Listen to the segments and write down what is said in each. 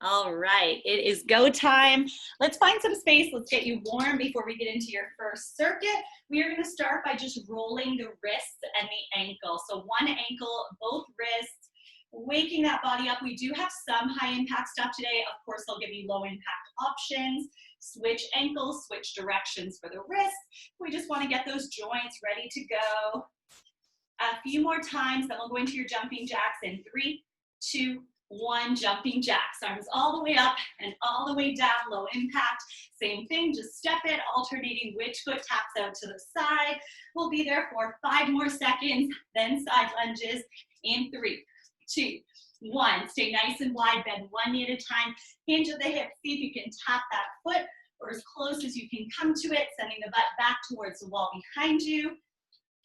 All right, it is go time. Let's find some space. Let's get you warm before we get into your first circuit. We are going to start by just rolling the wrists and the ankle. So one ankle, both wrists, waking that body up. We do have some high impact stuff today. Of course, I'll give you low impact options. Switch ankles, switch directions for the wrists. We just want to get those joints ready to go. A few more times, then we'll go into your jumping jacks in 3, 2, 1, jumping jacks. Arms all the way up and all the way down, low impact. Same thing, just step it, alternating which foot taps out to the side. We'll be there for 5 more seconds, then side lunges in 3, 2, 1. Stay nice and wide, bend one knee at a time. Hinge at the hip, see if you can tap that foot or as close as you can come to it, sending the butt back towards the wall behind you.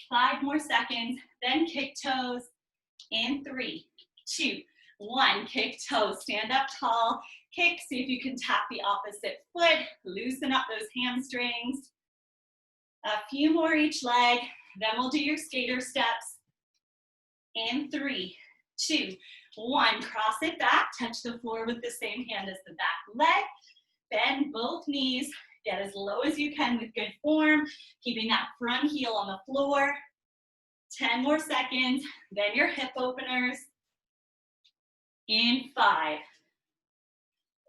5 more seconds, then kick toes in 3, 2, 1. Kick toes, stand up tall, kick, see if you can tap the opposite foot, loosen up those hamstrings. A few more each leg, then we'll do your skater steps in 3, 2, 1. Cross it back, touch the floor with the same hand as the back leg, bend both knees, get as low as you can with good form, keeping that front heel on the floor. 10 more seconds, then your hip openers. In 5,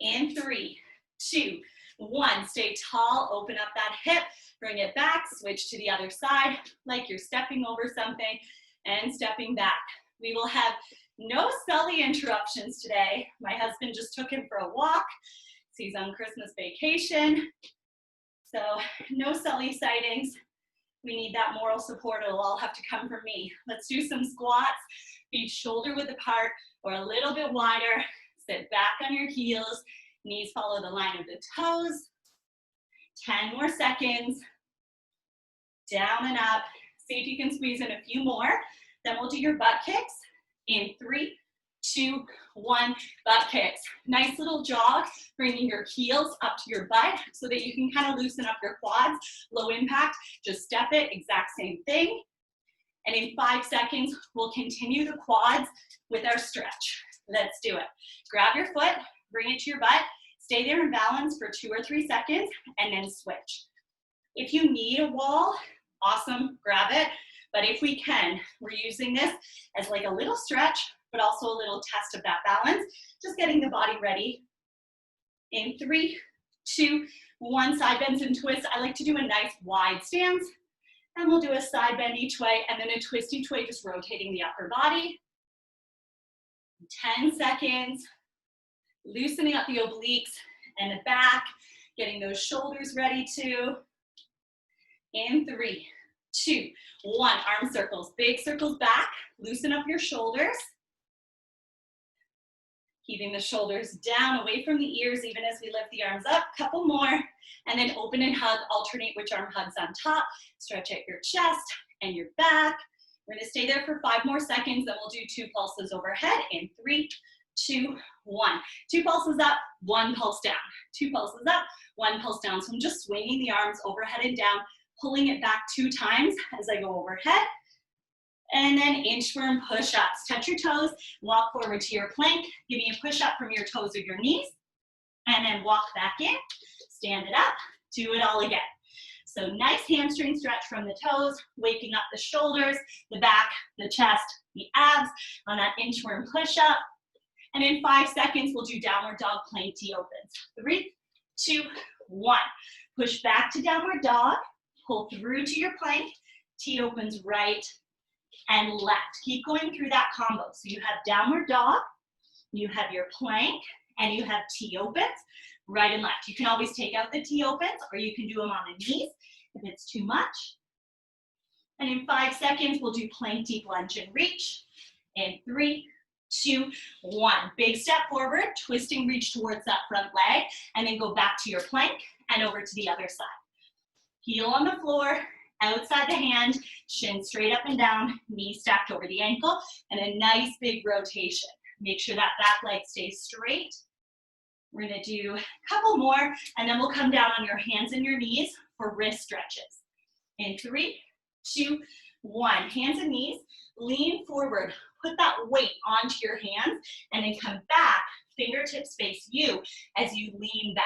in 3, 2, 1. Stay tall, open up that hip, bring it back, switch to the other side like you're stepping over something and stepping back. We will have no Sully interruptions today. My husband just took him for a walk. He's on Christmas vacation. So no Sully sightings. We need that moral support. It'll all have to come from me. Let's do some squats. Feet shoulder width apart or a little bit wider. Sit back on your heels. Knees follow the line of the toes. 10 more seconds. Down and up. See if you can squeeze in a few more. Then we'll do your butt kicks in 3, 2, 1. Butt kicks. Nice little jog, bringing your heels up to your butt so that you can kind of loosen up your quads. Low impact, just step it, exact same thing. And in 5 seconds, we'll continue the quads with our stretch. Let's do it. Grab your foot, bring it to your butt, stay there in balance for 2 or 3 seconds, and then switch. If you need a wall, awesome, grab it. But if we can, we're using this as like a little stretch, but also a little test of that balance, just getting the body ready. In 3, 2, 1, side bends and twists. I like to do a nice wide stance. And we'll do a side bend each way and then a twist each way, just rotating the upper body. 10 seconds. Loosening up the obliques and the back, getting those shoulders ready too. In 3, 2, 1. Arm circles, big circles back. Loosen up your shoulders. Keeping the shoulders down, away from the ears, even as we lift the arms up. Couple more. And then open and hug, alternate which arm hugs on top. Stretch out your chest and your back. We're gonna stay there for 5 more seconds, then we'll do 2 pulses overhead in 3, 2, 1. 2 pulses up, 1 pulse down. 2 pulses up, 1 pulse down. So I'm just swinging the arms overhead and down, pulling it back 2 times as I go overhead. And then inchworm push-ups. Touch your toes, walk forward to your plank. Give me a push-up from your toes or your knees. And then walk back in, stand it up, do it all again. So nice hamstring stretch from the toes, waking up the shoulders, the back, the chest, the abs on that inchworm push-up. And in 5 seconds, we'll do downward dog plank T opens. 3, 2, 1. Push back to downward dog, pull through to your plank, T opens right and left. Keep going through that combo. So you have downward dog, you have your plank, and you have T opens, right and left. You can always take out the T opens, or you can do them on the knees if it's too much. And in 5 seconds, we'll do plank deep lunge and reach. In 3, 2, 1. Big step forward, twisting reach towards that front leg, and then go back to your plank and over to the other side. Heel on the floor, outside the hand, shin straight up and down, knee stacked over the ankle, and a nice big rotation. Make sure that back leg stays straight. We're gonna do a couple more, and then we'll come down on your hands and your knees for wrist stretches. In 3, 2, 1. Hands and knees, lean forward. Put that weight onto your hands, and then come back fingertips face you as you lean back.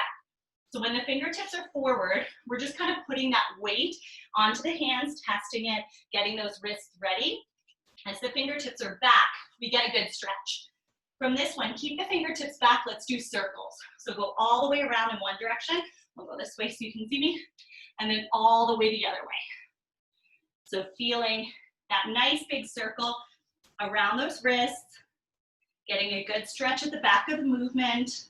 So when the fingertips are forward, we're just kind of putting that weight onto the hands, testing it, getting those wrists ready. As the fingertips are back, we get a good stretch. From this one, keep the fingertips back. Let's do circles. So go all the way around in one direction. We'll go this way so you can see me. And then all the way the other way. So feeling that nice big circle around those wrists, getting a good stretch at the back of the movement.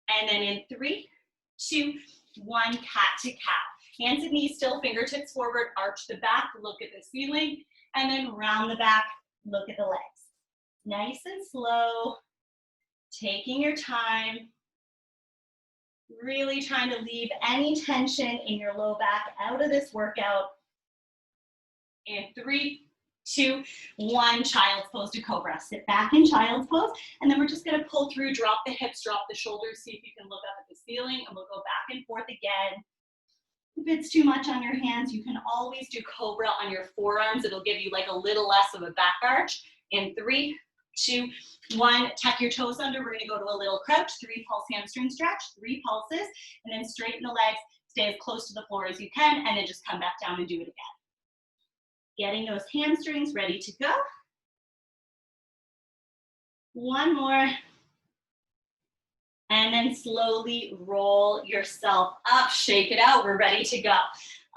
And then in 3, 2, 1, cat to cow. Hands and knees still, fingertips forward, arch the back, look at the ceiling, and then round the back, look at the legs. Nice and slow, taking your time, really trying to leave any tension in your low back out of this workout. In 3, 2, 1, child's pose to cobra. Sit back in child's pose, and then we're just gonna pull through, drop the hips, drop the shoulders, see if you can look up at the ceiling, and we'll go back and forth again. If it's too much on your hands, you can always do cobra on your forearms. It'll give you like a little less of a back arch. In 3, 2, 1, tuck your toes under. We're gonna go to a little crouch, 3 pulse hamstring stretch, 3 pulses, and then straighten the legs, stay as close to the floor as you can, and then just come back down and do it again. Getting those hamstrings ready to go. One more. And then slowly roll yourself up, shake it out. We're ready to go.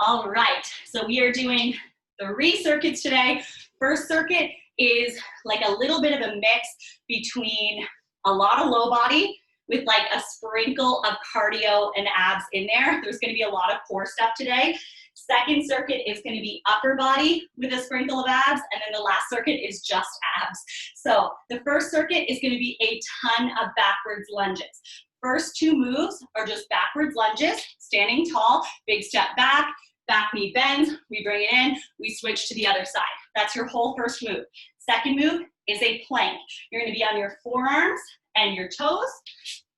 All right, so we are doing 3 circuits today. First circuit is like a little bit of a mix between a lot of low body with like a sprinkle of cardio and abs in there. There's gonna be a lot of core stuff today. Second circuit is going to be upper body with a sprinkle of abs, and then the last circuit is just abs. So the first circuit is going to be a ton of backwards lunges. First 2 moves are just backwards lunges, standing tall, big step back, back knee bends, we bring it in, we switch to the other side. That's your whole first move. Second move is a plank. You're going to be on your forearms and your toes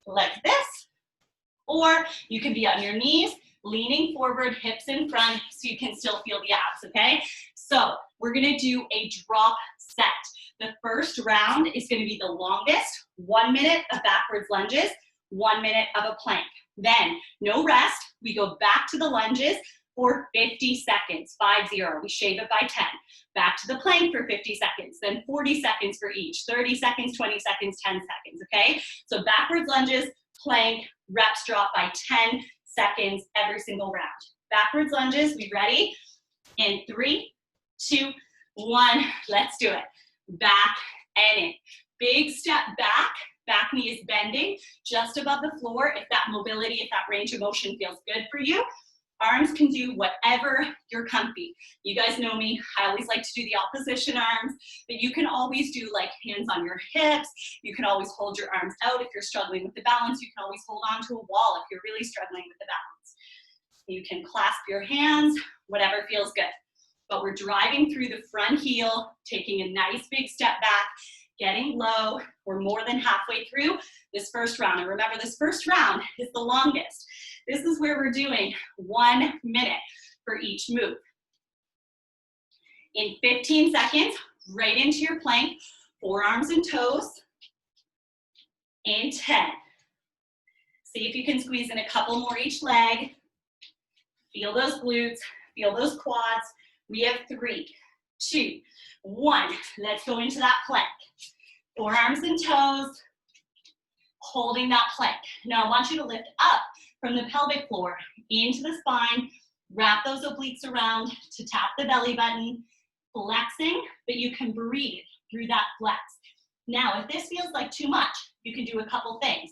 like this, or you can be on your knees, leaning forward, hips in front, so you can still feel the abs, okay? So we're gonna do a drop set. The first round is gonna be the longest, 1 minute of backwards lunges, 1 minute of a plank. Then, no rest, we go back to the lunges for 50 seconds, 5-0, we shave it by 10. Back to the plank for 50 seconds, then 40 seconds for each, 30 seconds, 20 seconds, 10 seconds, okay? So backwards lunges, plank, reps drop by 10 seconds every single round. Backwards lunges, we ready? In 3, 2, 1, let's do it. Back and in. Big step back, back knee is bending just above the floor. If that mobility, if that range of motion feels good for you, arms can do whatever you're comfy. You guys know me, I always like to do the opposition arms, but you can always do like hands on your hips. You can always hold your arms out if you're struggling with the balance. You can always hold on to a wall if you're really struggling with the balance. You can clasp your hands, whatever feels good. But we're driving through the front heel, taking a nice big step back, getting low. We're more than halfway through this first round. And remember, this first round is the longest. This is where we're doing 1 minute for each move. In 15 seconds, right into your plank, forearms and toes. In 10. See if you can squeeze in a couple more each leg. Feel those glutes, feel those quads. We have 3, 2, 1. Let's go into that plank. Forearms and toes, holding that plank. Now I want you to lift up from the pelvic floor into the spine, wrap those obliques around to tap the belly button, flexing, but you can breathe through that flex. Now, if this feels like too much, you can do a couple things.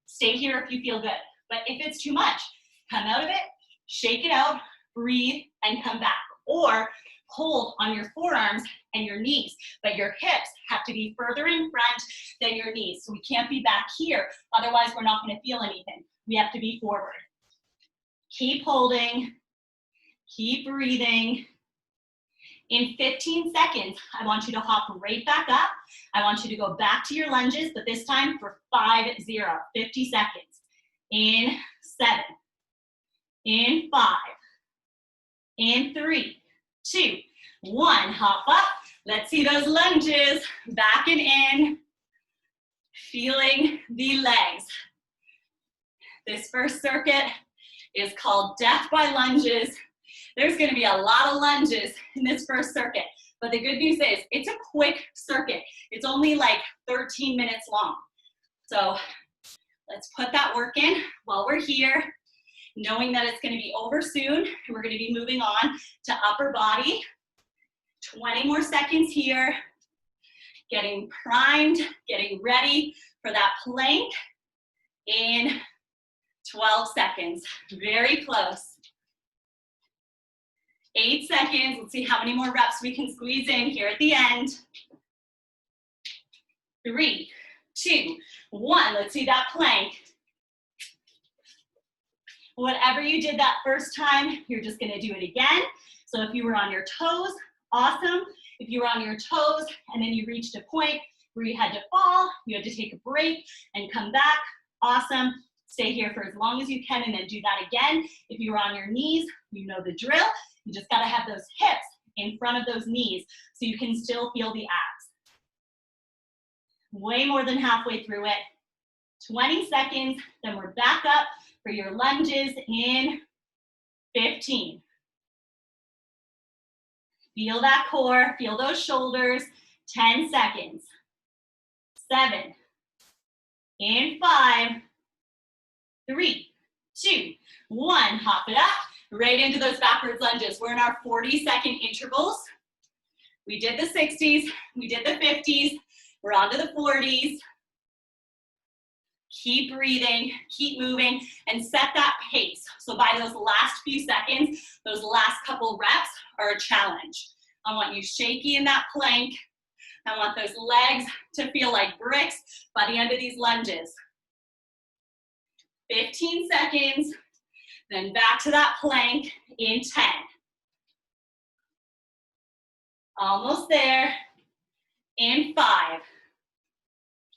Stay here if you feel good, but if it's too much, come out of it, shake it out, breathe, and come back. Or hold on your forearms and your knees, but your hips have to be further in front than your knees. So we can't be back here, otherwise we're not gonna feel anything. We have to be forward. Keep holding, keep breathing. In 15 seconds, I want you to hop right back up. I want you to go back to your lunges, but this time for 5-0, 50 seconds. In 7, in 5, in 3, 2, 1, hop up. Let's see those lunges, back and in. Feeling the legs. This first circuit is called Death by Lunges. There's gonna be a lot of lunges in this first circuit, but the good news is it's a quick circuit. It's only like 13 minutes long. So let's put that work in while we're here, knowing that it's gonna be over soon. We're gonna be moving on to upper body. 20 more seconds here. Getting primed, getting ready for that plank in 12 seconds. Very close. 8 seconds. Let's see how many more reps we can squeeze in here at the end. 3, 2, 1. Let's see that plank. Whatever you did that first time, you're just gonna do it again. So if you were on your toes, awesome. If you were on your toes and then you reached a point where you had to fall, you had to take a break and come back, awesome. Stay here for as long as you can and then do that again. If you were on your knees, you know the drill. You just gotta have those hips in front of those knees so you can still feel the abs. Way more than halfway through it. 20 seconds, then we're back up for your lunges in 15. Feel that core, feel those shoulders. 10 seconds. 7, in 5, 3, 2, 1. Hop it up, right into those backwards lunges. We're in our 40-second intervals. We did the 60s, we did the 50s, we're on to the 40s. Keep breathing, keep moving, and set that pace. So by those last few seconds, those last couple reps are a challenge. I want you shaky in that plank. I want those legs to feel like bricks by the end of these lunges. 15 seconds, then back to that plank in 10. Almost there. In 5,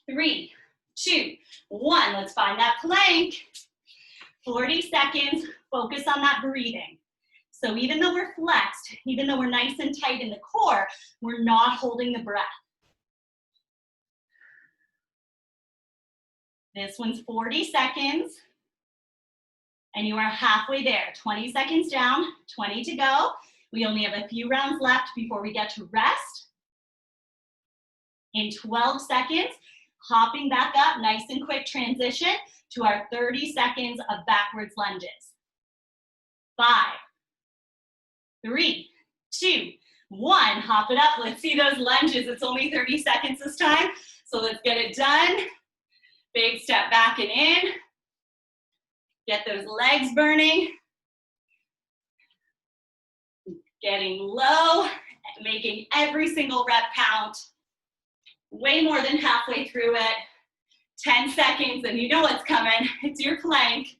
3, 2, 1. Let's find that plank. 40 seconds, focus on that breathing. So even though we're flexed, even though we're nice and tight in the core, we're not holding the breath. This one's 40 seconds, and you are halfway there. 20 seconds down, 20 to go. We only have a few rounds left before we get to rest. In 12 seconds, hopping back up, nice and quick transition to our 30 seconds of backwards lunges. 5, 3, 2, 1. Hop it up. Let's see those lunges. It's only 30 seconds this time, so let's get it done. Big step back and in. Get those legs burning. Getting low, making every single rep count. Way more than halfway through it. 10 seconds, and you know what's coming. It's your plank.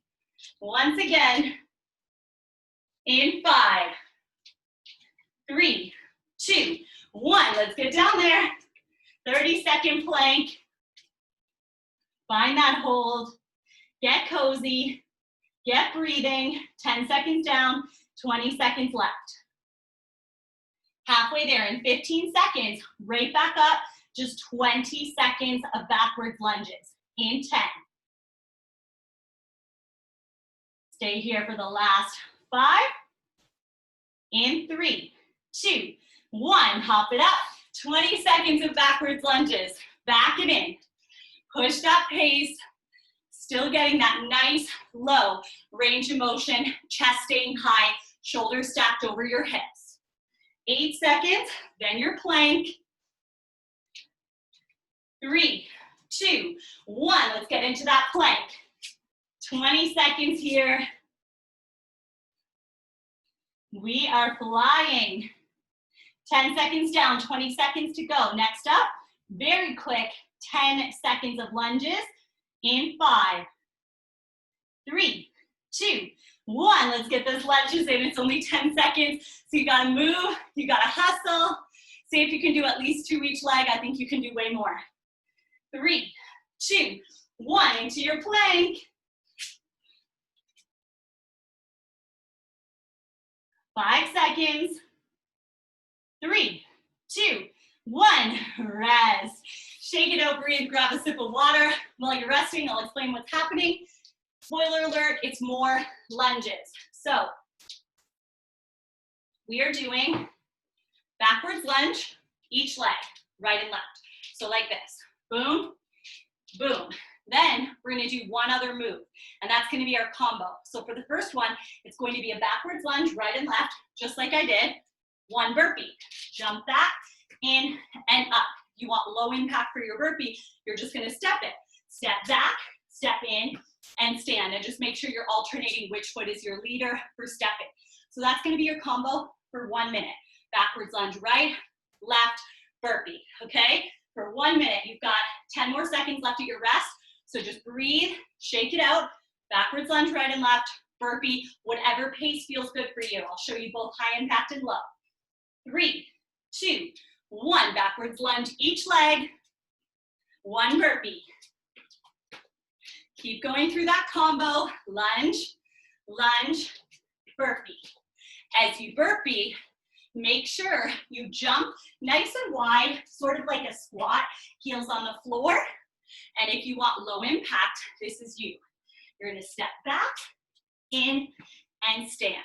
Once again, in 5, 3, 2, 1. Let's get down there. 30-second plank. Find that hold. Get cozy. Get breathing. 10 seconds down, 20 seconds left. Halfway there in 15 seconds, right back up. Just 20 seconds of backwards lunges in 10. Stay here for the last 5. In 3, 2, 1. Hop it up. 20 seconds of backwards lunges. Back it in. Push that pace. Still getting that nice low range of motion. Chest staying high. Shoulders stacked over your hips. 8 seconds. Then your plank. 3, 2, 1. Let's get into that plank. 20 seconds here. We are flying. 10 seconds down, 20 seconds to go. Next up, very quick, 10 seconds of lunges in 5, 3, 2, 1. Let's get those lunges in. It's only 10 seconds, so you gotta move, you gotta hustle. See if you can do at least 2 each leg. I think you can do way more. 3, 2, 1. Into your plank. 5 seconds. 3, 2, 1. Rest. Shake it out, breathe, grab a sip of water. While you're resting, I'll explain what's happening. Spoiler alert, it's more lunges. So we are doing backwards lunge, each leg, right and left. So like this, boom, boom. Then we're gonna do one other move, and that's gonna be our combo. So for the first one, it's going to be a backwards lunge, right and left, just like I did. One burpee, jump back, in and up. You want low impact for your burpee, you're just gonna step it. Step back, step in, and stand. And just make sure you're alternating which foot is your leader for stepping. So that's gonna be your combo for 1 minute. Backwards lunge, right, left, burpee, okay? For 1 minute, you've got 10 more seconds left at your rest. So just breathe, shake it out, backwards lunge, right and left, burpee, whatever pace feels good for you. I'll show you both high impact and low. 3, 2, 1, backwards lunge, each leg, 1 burpee. Keep going through that combo, lunge, lunge, burpee. As you burpee, make sure you jump nice and wide, sort of like a squat, heels on the floor. And if you want low impact, this is you. You're gonna step back, in, and stand.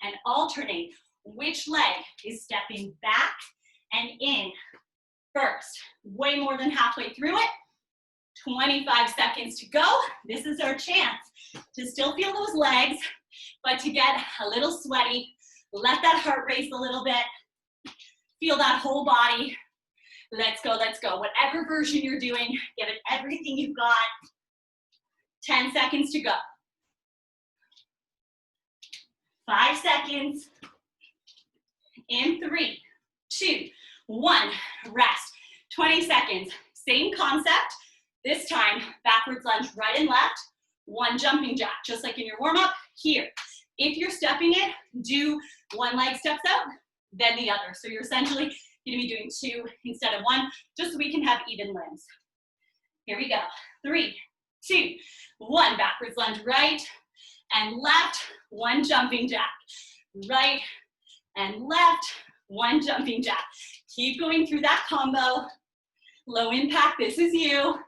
And alternate which leg is stepping back and in first. Way more than halfway through it. 25 seconds to go. This is our chance to still feel those legs, but to get a little sweaty. Let that heart race a little bit. Feel that whole body. Let's go, let's go. Whatever version you're doing, give it everything you've got. 10 seconds to go. 5 seconds. In 3, 2, 1, rest. 20 seconds. Same concept. This time, backwards lunge, right and left. 1 jumping jack, just like in your warm-up here. If you're stepping it, do 1 leg steps out, then the other. So you're essentially gonna be doing 2 instead of 1, just so we can have even limbs. Here we go. 3, 2, 1, backwards lunge, right and left. 1 jumping jack, right and left. 1 jumping jack. Keep going through that combo. Low impact, this is you.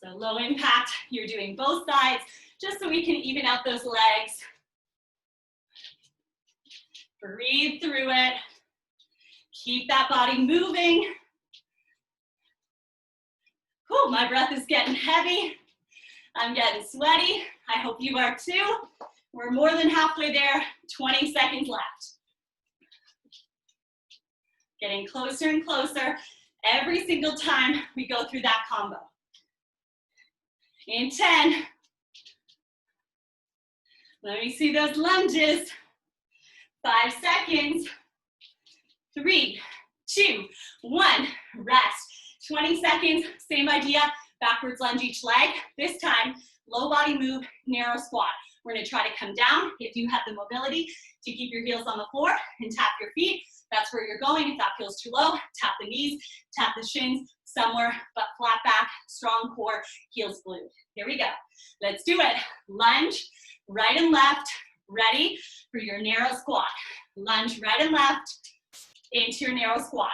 So low impact, you're doing both sides, just so we can even out those legs. Breathe through it. Keep that body moving. Whew, my breath is getting heavy. I'm getting sweaty. I hope you are too. We're more than halfway there. 20 seconds left. Getting closer and closer every single time we go through that combo. In 10. Let me see those lunges. 5 seconds. 3, 2, 1, rest. 20 seconds, same idea, backwards lunge each leg. This time, low body move, narrow squat. We're gonna try to come down. If you have the mobility to keep your heels on the floor and tap your feet, that's where you're going. If that feels too low, tap the knees, tap the shins, somewhere but flat back, strong core, heels glued. Here we go. Let's do it. Lunge, right and left. Ready for your narrow squat. Lunge right and left into your narrow squat.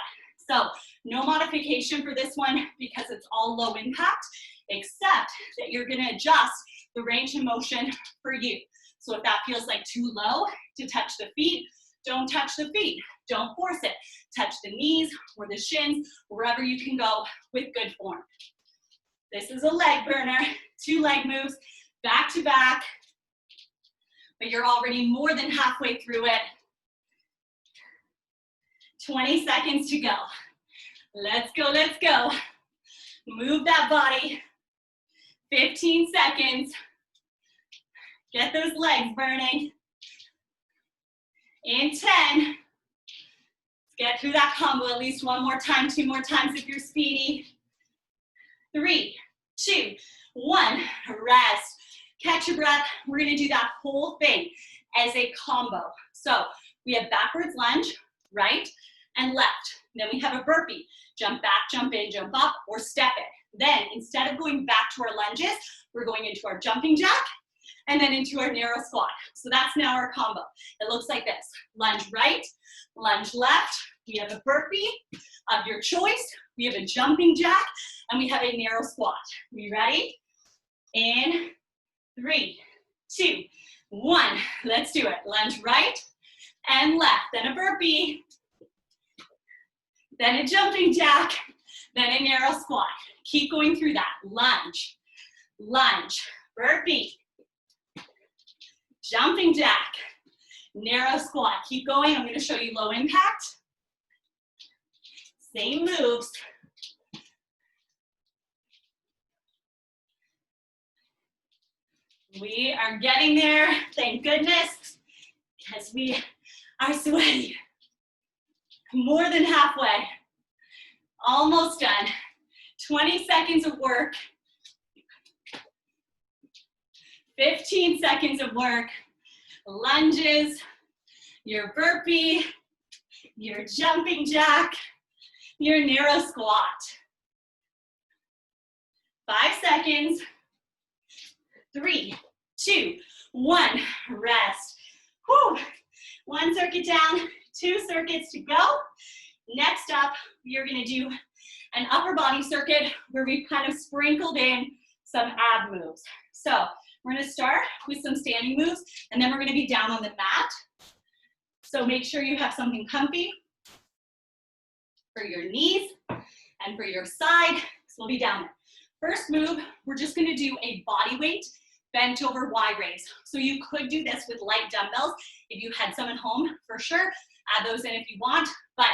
So no modification for this one because it's all low impact, except that you're gonna adjust the range of motion for you. So if that feels like too low to touch the feet, don't touch the feet. Don't force it. Touch the knees or the shins, wherever you can go with good form. This is a leg burner, 2 leg moves, back to back, but you're already more than halfway through it. 20 seconds to go. Let's go, let's go. Move that body. 15 seconds. Get those legs burning. In 10. Let's get through that combo at least 1 more time, 2 more times if you're speedy. 3, 2, 1, rest. Catch your breath. We're gonna do that whole thing as a combo. So we have backwards lunge, right and left. Then we have a burpee. Jump back, jump in, jump up, or step it. Then instead of going back to our lunges, we're going into our jumping jack and then into our narrow squat. So that's now our combo. It looks like this. Lunge right, lunge left. We have a burpee of your choice. We have a jumping jack, and we have a narrow squat. We ready? In 3, 2, 1. Let's do it. Lunge right and left. Then a burpee. Then a jumping jack. Then a narrow squat. Keep going through that. Lunge, lunge, burpee, jumping jack, narrow squat. Keep going. I'm going to show you low impact. Same moves. We are getting there, thank goodness, because we are sweaty. More than halfway. Almost done. 20 seconds of work. 15 seconds of work. Lunges, your burpee, your jumping jack, your narrow squat. 5 seconds. 3, 2, 1. Rest. Whew. 1 circuit down, 2 circuits to go. Next up, we are going to do an upper body circuit where we've kind of sprinkled in some ab moves. So we're going to start with some standing moves, and then we're going to be down on the mat. So make sure you have something comfy for your knees and for your side. So we'll be down there. First move, we're just going to do a body weight bent over Y raise. So you could do this with light dumbbells if you had some at home, for sure. Add those in if you want, but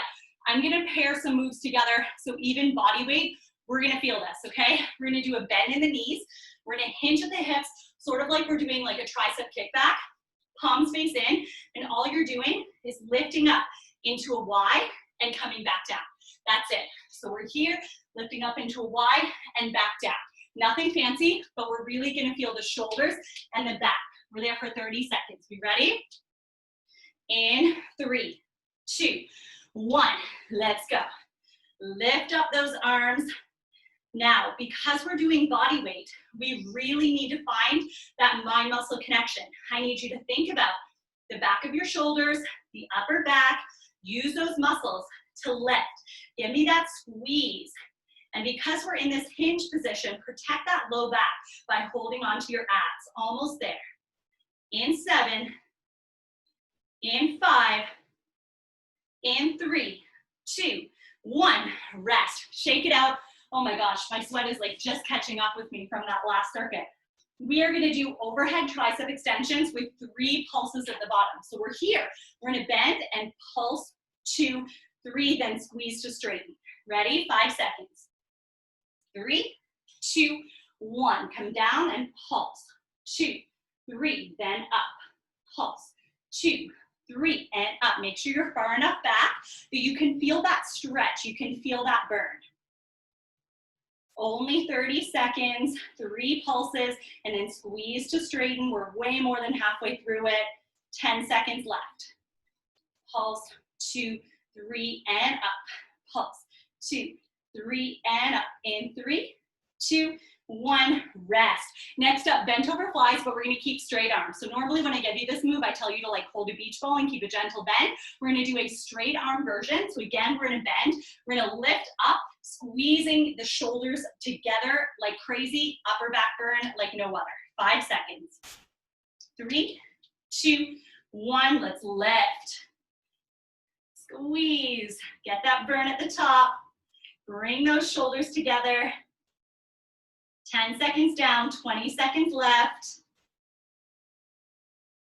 I'm gonna pair some moves together. So even body weight, we're gonna feel this, okay? We're gonna do a bend in the knees. We're gonna hinge at the hips, sort of like we're doing like a tricep kickback, palms face in, and all you're doing is lifting up into a Y and coming back down. That's it. So we're here, lifting up into a Y and back down. Nothing fancy, but we're really gonna feel the shoulders and the back. We're there for 30 seconds. We ready? In 3, 2, 1. Let's go. Lift up those arms. Now, because we're doing body weight, we really need to find that mind-muscle connection. I need you to think about the back of your shoulders, the upper back. Use those muscles to lift. Give me that squeeze. And because we're in this hinge position, protect that low back by holding onto your abs. Almost there. In 7, in 5, in 3, 2, 1. Rest. Shake it out. Oh my gosh, my sweat is like just catching up with me from that last circuit. We are going to do overhead tricep extensions with 3 pulses at the bottom. So we're here. We're going to bend and pulse 2, 3, then squeeze to straighten. Ready? 5 seconds. 3, 2, 1. Come down and pulse. 2, 3, then up. Pulse. 2, 3, and up. Make sure you're far enough back that you can feel that stretch. You can feel that burn. Only 30 seconds, 3 pulses, and then squeeze to straighten. We're way more than halfway through it. 10 seconds left. Pulse, 2, 3, and up. Pulse, 2, 3, and up. In 3, 2, 1, rest. Next up, bent over flies, but we're gonna keep straight arms. So normally when I give you this move, I tell you to like hold a beach ball and keep a gentle bend. We're gonna do a straight arm version. So again, we're gonna bend. We're gonna lift up, squeezing the shoulders together like crazy, upper back burn like no other. 5 seconds. 3, 2, 1, let's lift. Squeeze, get that burn at the top. Bring those shoulders together. 10 seconds down, 20 seconds left.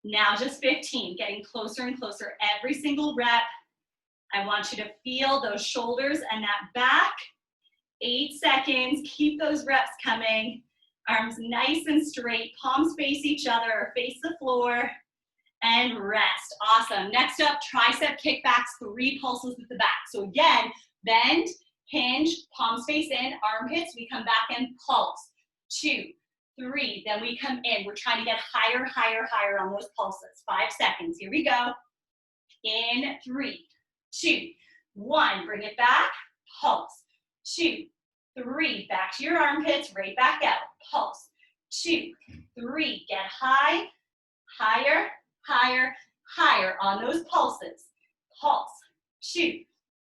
Now just 15, getting closer and closer every single rep. I want you to feel those shoulders and that back. 8 seconds, keep those reps coming. Arms nice and straight, palms face each other or face the floor, and rest. Awesome. Next up, tricep kickbacks, 3 pulses at the back. So again, bend, hinge, palms face in, armpits, we come back and pulse. 2, 3, then we come in. We're trying to get higher, higher, higher on those pulses. 5 seconds, here we go. In 3, 2, 1, bring it back, pulse. 2, 3, back to your armpits, right back out, pulse. 2, 3. Get high, higher, higher, higher on those pulses. Pulse, 2,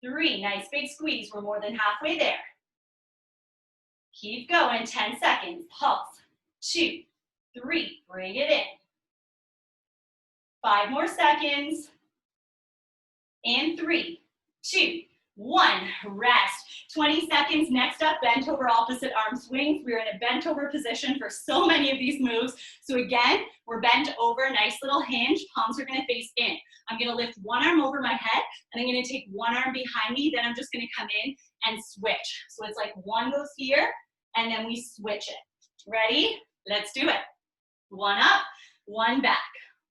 3. Nice big squeeze. We're more than halfway there. Keep going, 10 seconds. Pulse, 2, 3. Bring it in. 5 more seconds. And 3, 2, 1. Rest. 20 seconds. Next up, bent over opposite arm swings. We're in a bent over position for so many of these moves. So again, we're bent over, nice little hinge. Palms are going to face in. I'm going to lift one arm over my head, and I'm going to take one arm behind me. Then I'm just going to come in and switch. So it's like one goes here, and then we switch it. Ready? Let's do it. One up, one back.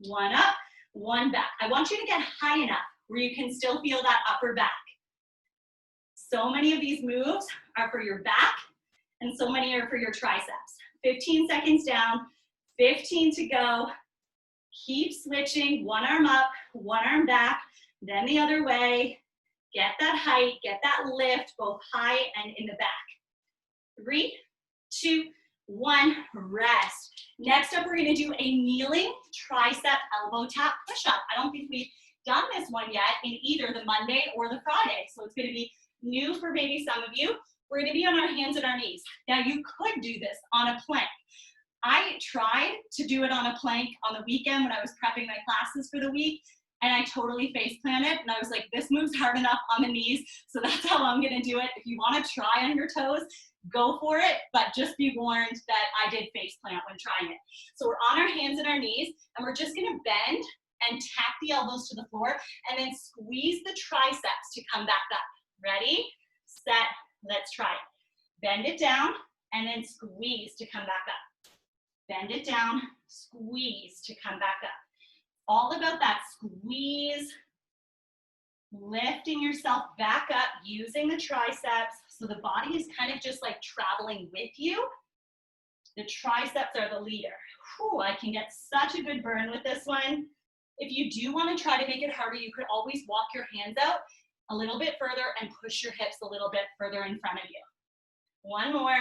One up, one back. I want you to get high enough where you can still feel that upper back. So many of these moves are for your back, and so many are for your triceps. 15 seconds down, 15 to go. Keep switching, one arm up, one arm back, then the other way. Get that height, get that lift, both high and in the back. 3, 2, 1, rest. Next up, we're gonna do a kneeling tricep elbow tap push-up. I don't think we've done this one yet in either the Monday or the Friday, so it's gonna be new for maybe some of you. We're gonna be on our hands and our knees. Now you could do this on a plank. I tried to do it on a plank on the weekend when I was prepping my classes for the week, and I totally face planted, and I was like, this move's hard enough on the knees, so that's how I'm gonna do it. If you wanna try on your toes, go for it, but just be warned that I did face plant when trying it. So we're on our hands and our knees, and we're just gonna bend and tap the elbows to the floor, and then squeeze the triceps to come back up. Ready, set, let's try it. Bend it down, and then squeeze to come back up. Bend it down, squeeze to come back up. All about that squeeze, lifting yourself back up, using the triceps, so the body is kind of just like traveling with you. The triceps are the leader. Whew, I can get such a good burn with this one. If you do want to try to make it harder, you could always walk your hands out a little bit further and push your hips a little bit further in front of you. One more,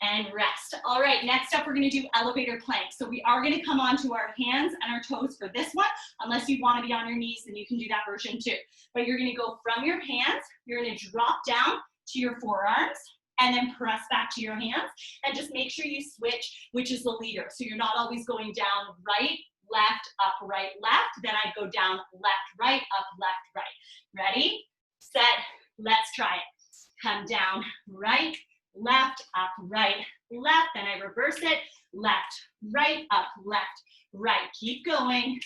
and rest. All right, next up, we're gonna do elevator plank. So we are gonna come onto our hands and our toes for this one. Unless you wanna be on your knees, then you can do that version too. But you're gonna go from your hands, you're gonna drop down to your forearms, and then press back to your hands, and just make sure you switch, which is the leader. So you're not always going down right, left, up, right, left. Then I go down, left, right, up, left, right. Ready, set, let's try it. Come down, right, left, up, right, left. Then I reverse it, left, right, up, left, right. Keep going.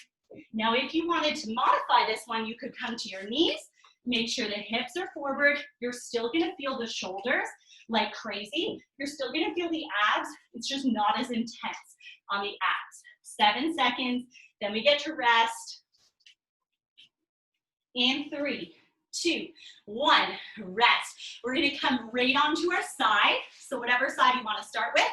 Now, if you wanted to modify this one, you could come to your knees, make sure the hips are forward. You're still gonna feel the shoulders like crazy. You're still gonna feel the abs. It's just not as intense on the abs. 7 seconds, then we get to rest. In 3, 2, 1, rest. We're gonna come right onto our side. So whatever side you wanna start with,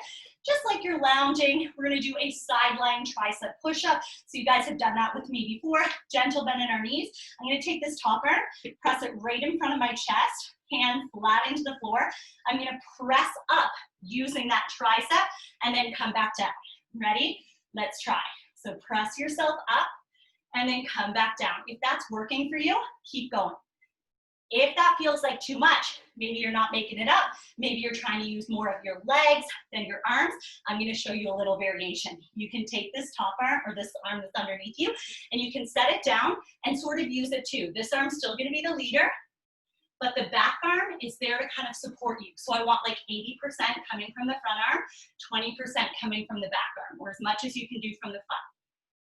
just like you're lounging, we're gonna do a side lying tricep push-up. So you guys have done that with me before. Gentle bend in our knees. I'm gonna take this top arm, press it right in front of my chest, hand flat into the floor. I'm gonna press up using that tricep and then come back down. Ready? Let's try. So press yourself up and then come back down. If that's working for you, keep going. If that feels like too much, maybe you're not making it up, maybe you're trying to use more of your legs than your arms, I'm gonna show you a little variation. You can take this top arm or this arm that's underneath you, and you can set it down and sort of use it too. This arm's still gonna be the leader, but the back arm is there to kind of support you. So I want like 80% coming from the front arm, 20% coming from the back arm, or as much as you can do from the front.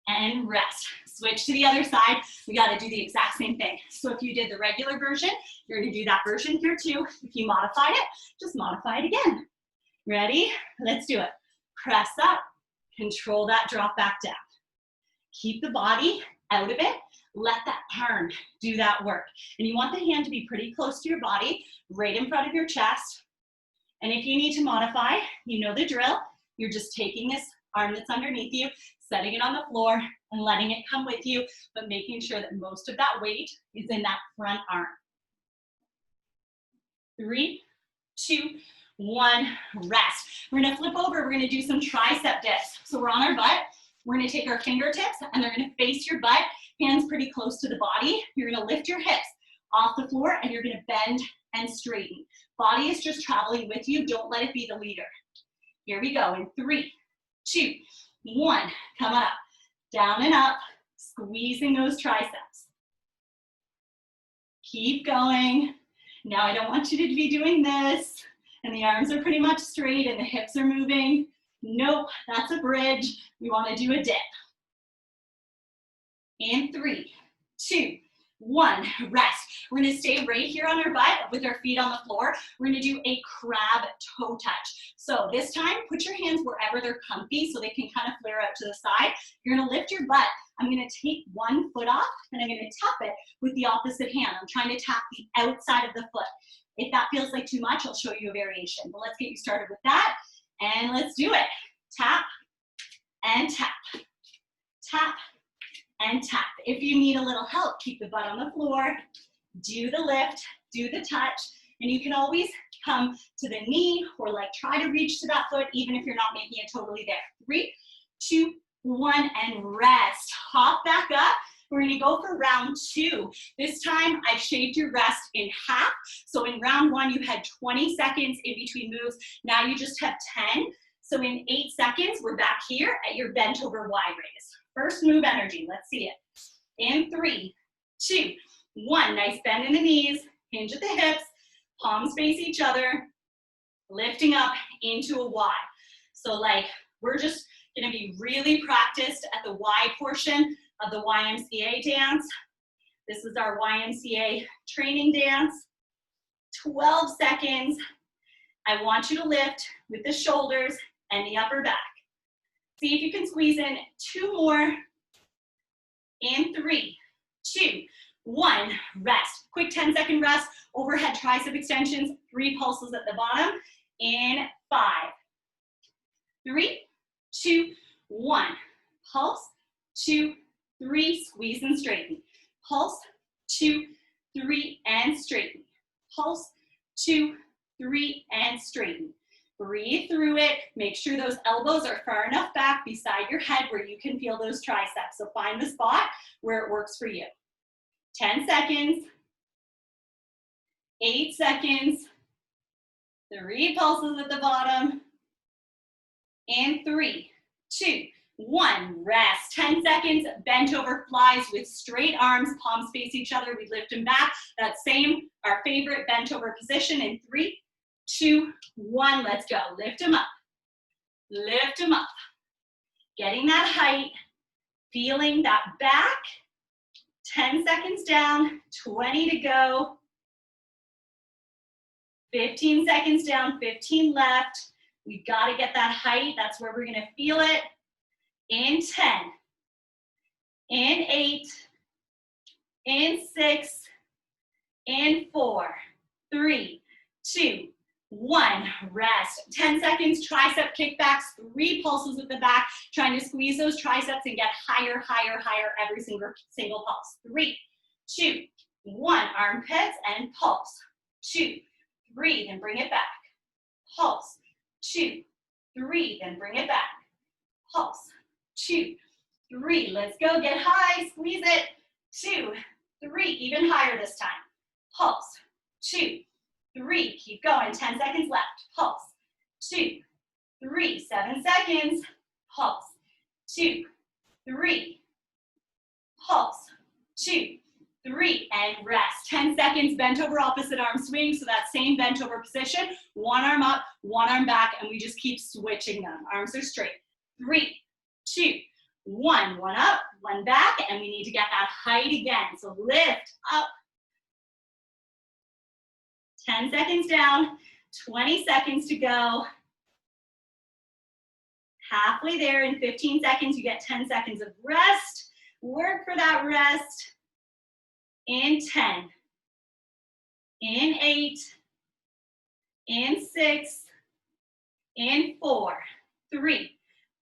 And rest. Switch to the other side. We got to do the exact same thing. So if you did the regular version, you're going to do that version here too. If you modified it, just modify it again. Ready? Let's do it. Press up. Control that drop back down. Keep the body out of it. Let that arm do that work. And you want the hand to be pretty close to your body, right in front of your chest. And if you need to modify, you know the drill. You're just taking this arm that's underneath you, setting it on the floor and letting it come with you, but making sure that most of that weight is in that front arm. 3, 2, 1, rest. We're gonna flip over, we're gonna do some tricep dips. So we're on our butt, we're gonna take our fingertips and they're gonna face your butt, hands pretty close to the body. You're gonna lift your hips off the floor and you're gonna bend and straighten. Body is just traveling with you, don't let it be the leader. Here we go, in 3, 2, 1, come on up, down and up, squeezing those triceps. Keep going. Now I don't want you to be doing this, and the arms are pretty much straight and the hips are moving. Nope, that's a bridge. We wanna do a dip. In 3, 2, 1, rest. We're gonna stay right here on our butt with our feet on the floor. We're gonna do a crab toe touch. So this time, put your hands wherever they're comfy so they can kind of flare out to the side. You're gonna lift your butt. I'm gonna take one foot off and I'm gonna tap it with the opposite hand. I'm trying to tap the outside of the foot. If that feels like too much, I'll show you a variation. But let's get you started with that. And let's do it. Tap and tap. Tap and tap. If you need a little help, keep the butt on the floor, do the lift, do the touch, and you can always come to the knee or like try to reach to that foot even if you're not making it totally there. 3, 2, 1, and rest. Hop back up. We're gonna go for round 2. This time I've shaved your rest in half. So in round 1, you had 20 seconds in between moves. Now you just have 10. So in 8 seconds, we're back here at your bent over Y raise. First move energy, let's see it. In 3, 2, 1, nice bend in the knees, hinge at the hips, palms face each other, lifting up into a Y. So like, we're just gonna be really practiced at the Y portion of the YMCA dance. This is our YMCA training dance. 12 seconds. I want you to lift with the shoulders and the upper back. See if you can squeeze in 2 more. In 3, 2, 1, rest. Quick 10-second rest. Overhead tricep extensions, 3 pulses at the bottom. In 5, 3, 2, 1. Pulse, 2, 3, squeeze and straighten. Pulse, 2, 3, and straighten. Pulse, 2, 3, and straighten. Breathe through it. Make sure those elbows are far enough back beside your head where you can feel those triceps. So find the spot where it works for you. 10 seconds. 8 seconds. 3 pulses at the bottom. And 3, 2, 1, rest. 10 seconds, bent over flies with straight arms, palms face each other. We lift them back. That same, our favorite bent over position in 3, 2, 1, let's go. Lift them up. Lift them up. Getting that height, feeling that back. 10 seconds down, 20 to go. 15 seconds down, 15 left. We've got to get that height. That's where we're going to feel it. In 10, in 8, in 6, in 4, 3, 2, 1, rest. 10 seconds, tricep kickbacks, 3 pulses with the back, trying to squeeze those triceps and get higher, higher, higher every single pulse. 3, 2, 1, armpits and pulse. 2, breathe and bring it back. Pulse. 2, 3, then bring it back. Pulse. 2, 3, let's go, get high, squeeze it. 2, 3, even higher this time. Pulse. 2, 3, keep going, 10 seconds left. Pulse. 2, 3, 7 seconds. Pulse. 2, 3, pulse. 2, 3, and rest. 10 seconds, bent over opposite arm swing. So that same bent over position, one arm up, one arm back, and we just keep switching them. Arms are straight. 3, 2, 1, one up, one back, and we need to get that height again. So lift up. 10 seconds down, 20 seconds to go. Halfway there in 15 seconds, you get 10 seconds of rest. Work for that rest. In 10, in 8, in 6, in 4, 3,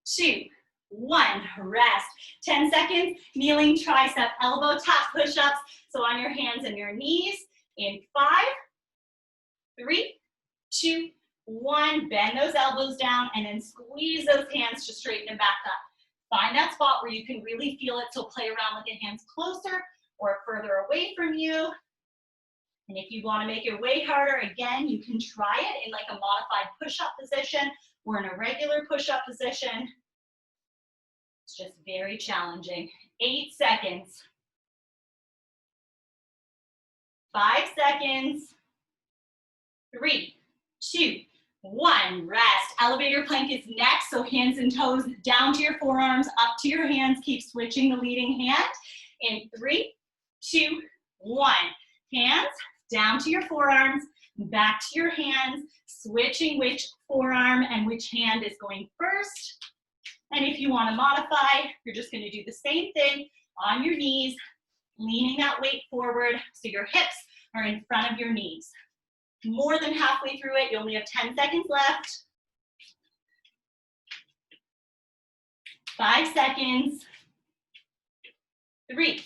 2, 1, rest. 10 seconds, kneeling tricep, elbow tap push-ups. So on your hands and your knees. In 5, 3, 2, 1, bend those elbows down, and then squeeze those hands to straighten them back up. Find that spot where you can really feel it, so play around with the hands closer or further away from you. And if you want to make it way harder, again, you can try it in like a modified push-up position or in a regular push-up position. It's just very challenging. 8 seconds. 5 seconds. 3, 2, 1. Rest. Elevator plank is next, so hands and toes down to your forearms, up to your hands. Keep switching the leading hand. In 3, 2, 1. Hands down to your forearms, back to your hands, switching which forearm and which hand is going first. And if you want to modify, you're just going to do the same thing on your knees, leaning that weight forward so your hips are in front of your knees. More than halfway through it, you only have 10 seconds left. 5 seconds. 3,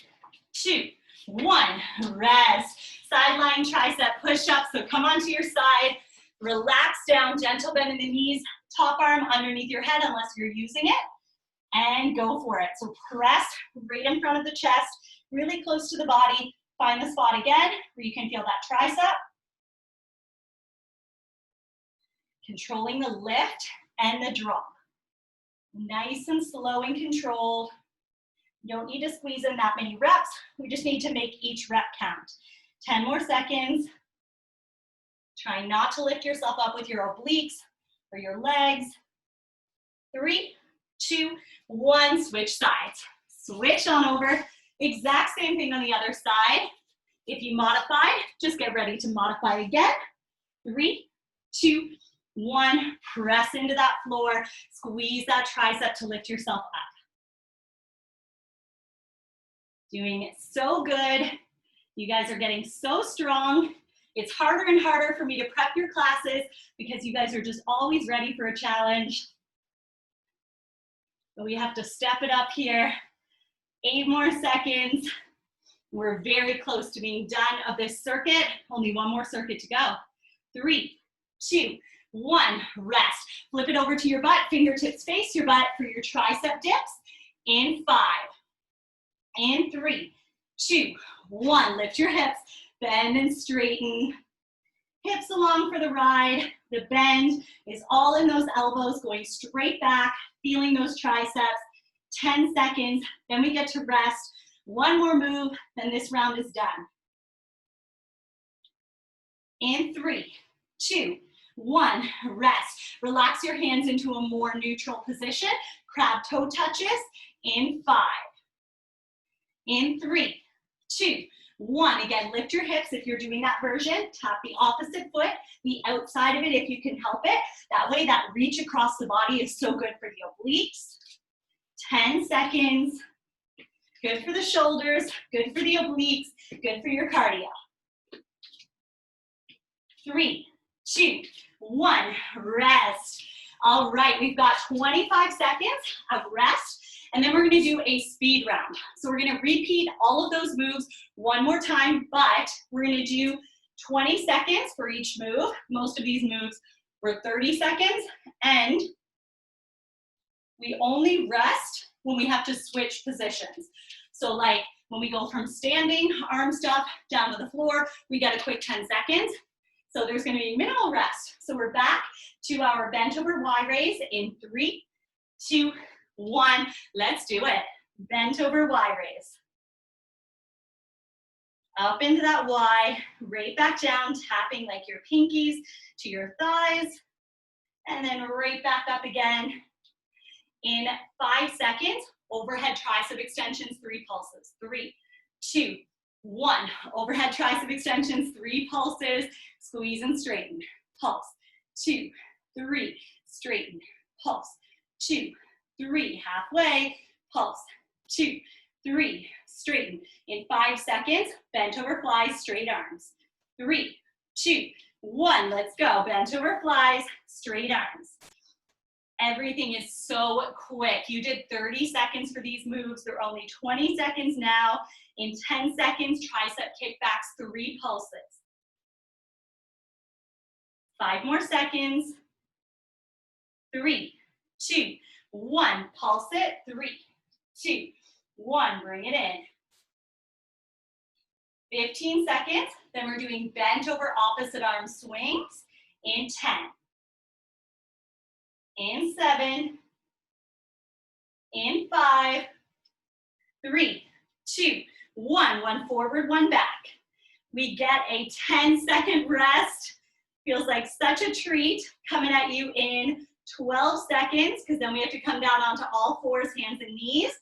2, 1. Rest. Sideline tricep push-up. So come onto your side. Relax down. Gentle bend in the knees. Top arm underneath your head unless you're using it. And go for it. So press right in front of the chest, really close to the body. Find the spot again where you can feel that tricep. Controlling the lift and the drop. Nice and slow and controlled. You don't need to squeeze in that many reps. We just need to make each rep count. 10 more seconds. Try not to lift yourself up with your obliques or your legs. 3, 2, 1. Switch sides. Switch on over. Exact same thing on the other side. If you modified, just get ready to modify again. 3, 2, 1. Press into that floor. Squeeze that tricep to lift yourself up. Doing so good. You guys are getting so strong. It's harder and harder for me to prep your classes because you guys are just always ready for a challenge. But we have to step it up here. 8 more seconds. We're very close to being done of this circuit. Only 1 more circuit to go. 3, 2, 1. Rest. Flip it over to your butt. Fingertips face your butt for your tricep dips. In 5. In 3, 2, 1. Lift your hips, bend and straighten. Hips along for the ride. The bend is all in those elbows, going straight back, feeling those triceps. 10 seconds, then we get to rest. 1 more move, then this round is done. In 3, 2, 1. Rest. Relax your hands into a more neutral position. Crab toe touches. In 5. In 3, 2, 1. Again, lift your hips if you're doing that version. Tap the opposite foot, the outside of it if you can help it. That way, that reach across the body is so good for the obliques. 10 seconds. Good for the shoulders, good for the obliques, good for your cardio. 3, 2, 1. Rest. All right, we've got 25 seconds of rest. And then we're going to do a speed round. So we're going to repeat all of those moves 1 more time, but we're going to do 20 seconds for each move. Most of these moves were 30 seconds. And we only rest when we have to switch positions. So like when we go from standing arm stuff down to the floor, we get a quick 10 seconds. So there's going to be minimal rest. So we're back to our bent over Y raise in 3, 2, 1, let's do it. Bent over Y raise. Up into that Y, right back down, tapping like your pinkies to your thighs, and then right back up again. In 5 seconds, overhead tricep extensions, 3 pulses. 3, 2, 1. Overhead tricep extensions, 3 pulses. Squeeze and straighten. Pulse. 2, 3. Straighten. Pulse. 2, 3. Halfway. Pulse. 2, 3. Straighten. In 5 seconds, bent over flies, straight arms. 3, 2, 1. Let's go. Bent over flies, straight arms. Everything is so quick. You did 30 seconds for these moves. They're only 20 seconds now. In 10 seconds, tricep kickbacks, 3 pulses. 5 more seconds. 3, 2, 1. Pulse it. 3, 2, 1. Bring it in. 15 seconds. Then we're doing bent over opposite arm swings in 10, in 7, in 5, 3, 2, 1. 1 forward, 1 back. We get a 10-second rest. Feels like such a treat. Coming at you in 12 seconds, because then we have to come down onto all fours, hands and knees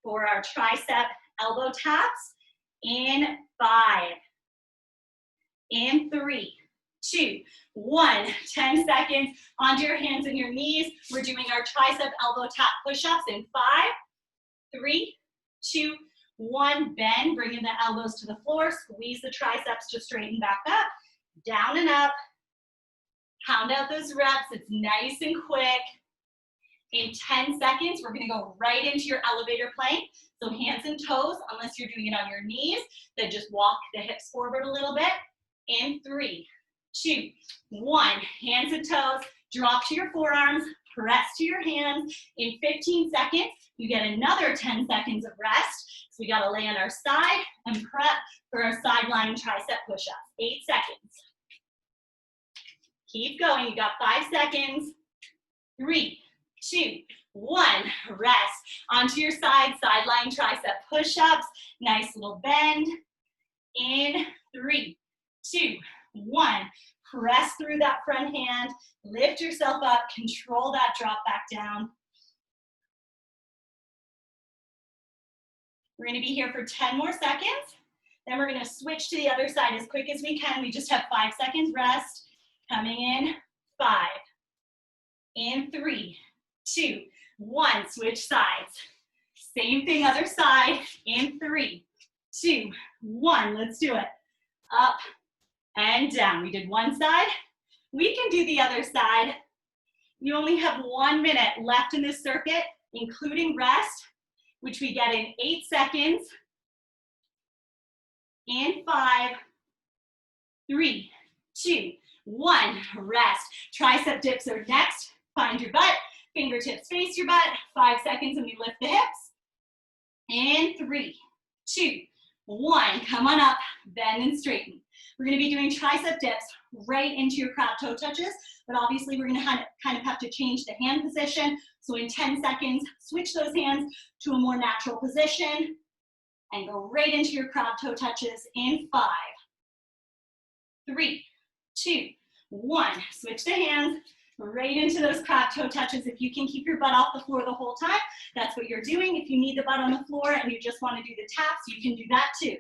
for our tricep elbow taps. In 5, in 3, 2, 1. 10 seconds onto your hands and your knees. We're doing our tricep elbow tap push-ups in 5, 3, 2, 1. Bend, bringing the elbows to the floor. Squeeze the triceps to straighten back up. Down and up. Pound out those reps. It's nice and quick. In 10 seconds, we're gonna go right into your elevator plank. So hands and toes, unless you're doing it on your knees, then just walk the hips forward a little bit. In 3, 2, 1. Hands and toes, drop to your forearms, press to your hands. In 15 seconds, you get another 10 seconds of rest. So we gotta lay on our side and prep for our side lying tricep push-ups. 8 seconds. Keep going, you got 5 seconds. 3, 2, 1. Rest. Onto your side, side lying tricep push-ups. Nice little bend. In 3, 2, 1. Press through that front hand. Lift yourself up. Control that drop back down. We're gonna be here for 10 more seconds. Then we're gonna switch to the other side as quick as we can. We just have 5 seconds rest. Coming in, 5, in 3, 2, 1. Switch sides. Same thing, other side. In 3, 2, 1. Let's do it. Up and down. We did one side. We can do the other side. You only have 1 minute left in this circuit, including rest, which we get in 8 seconds. In 5, 3, 2, 1. Rest. Tricep dips are next. Find your butt. Fingertips face your butt. 5 seconds and we lift the hips. In 3, 2, 1. Come on up. Bend and straighten. We're going to be doing tricep dips right into your crab toe touches, but obviously we're going to kind of have to change the hand position. So in 10 seconds, switch those hands to a more natural position and go right into your crab toe touches in 5, 3, 2, 1. Switch the hands right into those crab toe touches. If you can keep your butt off the floor the whole time, that's what you're doing. If you need the butt on the floor and you just want to do the taps, you can do that too.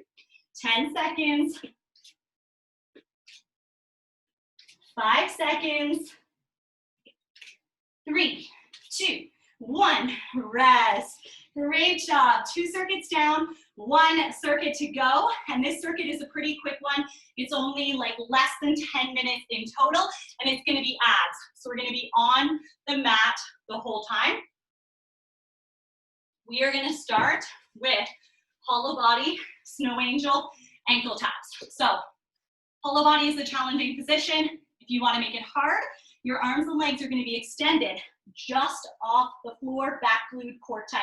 10 seconds. 5 seconds. 3, 2, 1. Rest. Great job. 2 circuits down, 1 circuit to go. And this circuit is a pretty quick one. It's only like less than 10 minutes in total, and it's gonna be abs. So we're gonna be on the mat the whole time. We are gonna start with hollow body, snow angel, ankle taps. So hollow body is the challenging position. If you wanna make it hard, your arms and legs are gonna be extended just off the floor, back glued, core tight.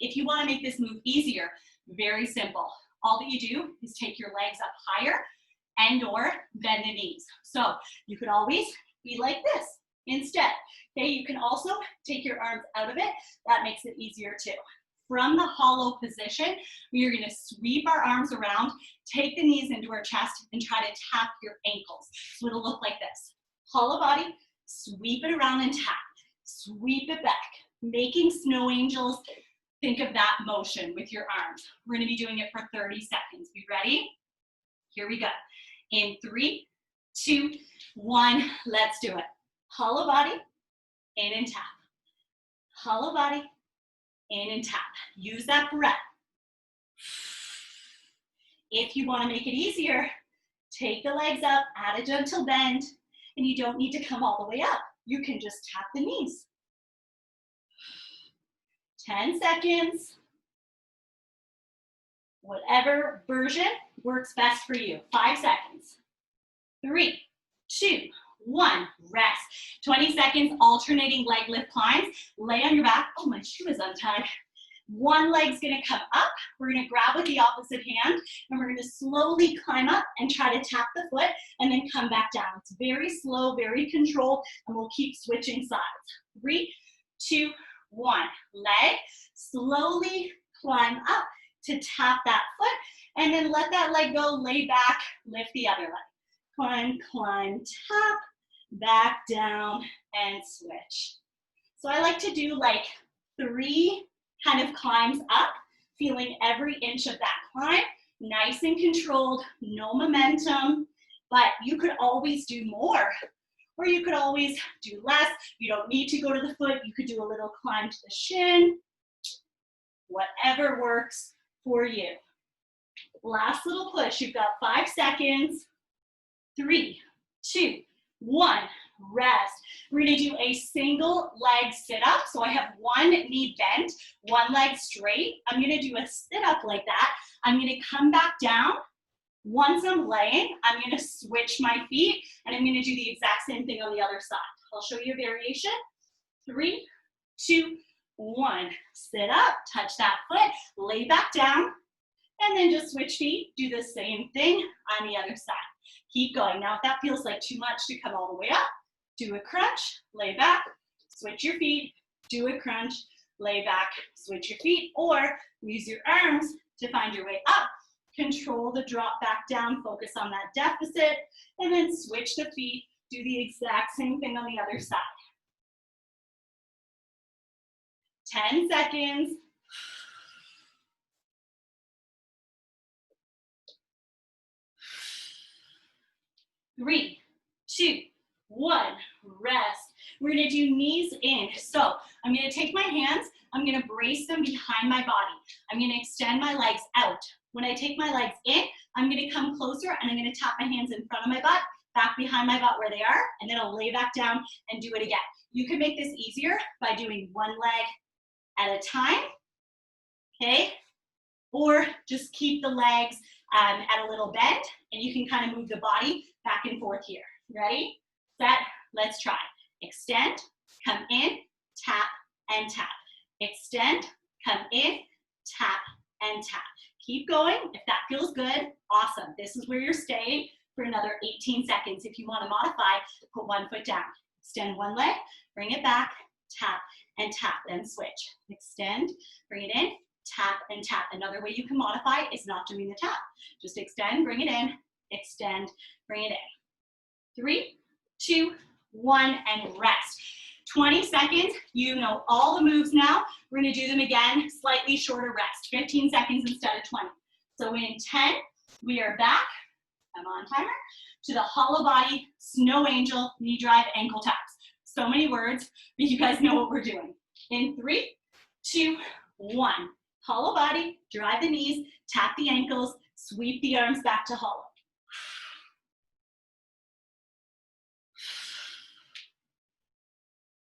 If you wanna make this move easier, very simple. All that you do is take your legs up higher and or bend the knees. So you could always be like this instead. Okay, you can also take your arms out of it. That makes it easier too. From the hollow position, we are gonna sweep our arms around, take the knees into our chest, and try to tap your ankles. So it'll look like this. Hollow body, sweep it around and tap. Sweep it back, making snow angels. Think of that motion with your arms. We're gonna be doing it for 30 seconds. You ready? Here we go. In 3, 2, 1, let's do it. Hollow body, in and tap. Hollow body, in and tap. Use that breath. If you wanna make it easier, take the legs up, add a gentle bend, and you don't need to come all the way up. You can just tap the knees. 10 seconds. Whatever version works best for you. 5 seconds. 3, 2, 1, rest. 20 seconds, alternating leg lift climbs. Lay on your back. Oh, my shoe is untied. One leg's gonna come up. We're gonna grab with the opposite hand, and we're gonna slowly climb up and try to tap the foot and then come back down. It's very slow, very controlled, and we'll keep switching sides. 3, 2, 1. Leg, slowly climb up to tap that foot, and then let that leg go, lay back, lift the other leg. Climb, climb, tap, back down, and switch. So I like to do like 3 kind of climbs up, feeling every inch of that climb, nice and controlled, no momentum, but you could always do more, or you could always do less. You don't need to go to the foot. You could do a little climb to the shin, whatever works for you. Last little push. You've got 5 seconds. 3, 2, 1, rest. We're gonna do a single leg sit-up. So I have one knee bent, one leg straight. I'm gonna do a sit-up like that. I'm gonna come back down. Once I'm laying, I'm gonna switch my feet, and I'm gonna do the exact same thing on the other side. I'll show you a variation. 3, 2, 1. Sit up, touch that foot, lay back down, and then just switch feet. Do the same thing on the other side. Keep going. Now, if that feels like too much to come all the way up, do a crunch, lay back, switch your feet, do a crunch, lay back, switch your feet, or use your arms to find your way up. Control the drop back down, focus on that deficit, and then switch the feet, do the exact same thing on the other side. 10 seconds. 3, 2, 1, rest. We're gonna do knees in. So I'm gonna take my hands, I'm gonna brace them behind my body. I'm gonna extend my legs out. When I take my legs in, I'm gonna come closer and I'm gonna tap my hands in front of my butt, back behind my butt where they are, and then I'll lay back down and do it again. You can make this easier by doing one leg at a time, okay? Or just keep the legs at a little bend, and you can kind of move the body back and forth here. Ready, set, let's try. Extend, come in, tap, and tap. Extend, come in, tap, and tap. Keep going. If that feels good, awesome. This is where you're staying for another 18 seconds. If you want to modify, put one foot down. Extend one leg, bring it back, tap, and tap, then switch. Extend, bring it in, tap, and tap. Another way you can modify is not doing the tap. Just extend, bring it in, extend, bring it in. 3, 2, 1, and rest. 20 seconds, you know all the moves now. We're gonna do them again, slightly shorter rest, 15 seconds instead of 20. So in 10, we are back, I'm on timer, to the hollow body, snow angel, knee drive, ankle taps. So many words, but you guys know what we're doing. In 3, 2, 1, hollow body, drive the knees, tap the ankles, sweep the arms back to hollow.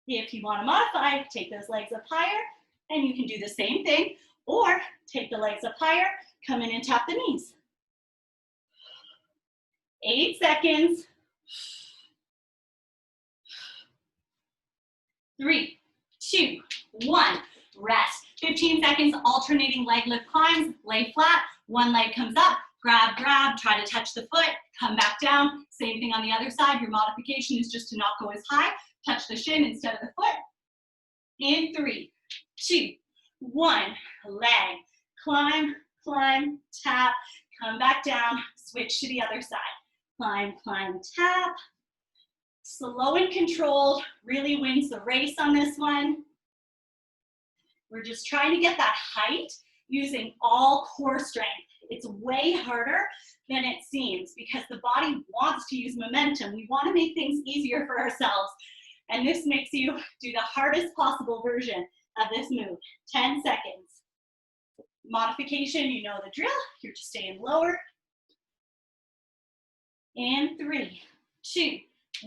If you want to modify, take those legs up higher, and you can do the same thing, or take the legs up higher, come in and tap the knees. 8 seconds. 3, 2, 1, rest. 15 seconds, alternating leg lift climbs, lay flat, one leg comes up, grab, grab, try to touch the foot, come back down. Same thing on the other side. Your modification is just to not go as high, touch the shin instead of the foot. In 3, 2, 1, leg, climb, climb, tap, come back down, switch to the other side. Climb, climb, tap. Slow and controlled, really wins the race on this one. We're just trying to get that height using all core strength. It's way harder than it seems because the body wants to use momentum. We want to make things easier for ourselves. And this makes you do the hardest possible version of this move. 10 seconds. Modification, you know the drill. You're just staying lower. In 3, 2,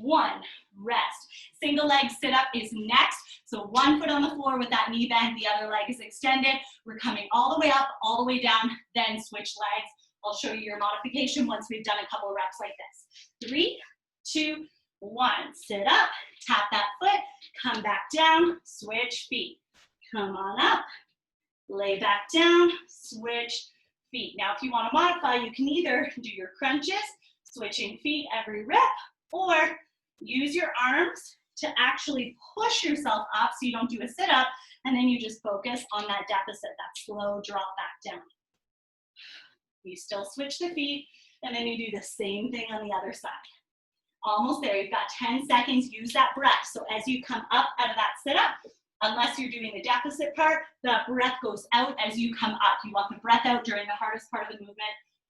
1, rest. Single leg sit up is next. So one foot on the floor with that knee bend, the other leg is extended. We're coming all the way up, all the way down, then switch legs. I'll show you your modification once we've done a couple reps like this. 3, 2, 1. Sit up, tap that foot, come back down, switch feet. Come on up, lay back down, switch feet. Now, if you want to modify, you can either do your crunches, switching feet every rep, or use your arms to actually push yourself up so you don't do a sit-up, and then you just focus on that deficit, that slow drop back down. You still switch the feet, and then you do the same thing on the other side. Almost there, you've got 10 seconds, use that breath. So as you come up out of that sit-up, unless you're doing the deficit part, the breath goes out as you come up. You want the breath out during the hardest part of the movement.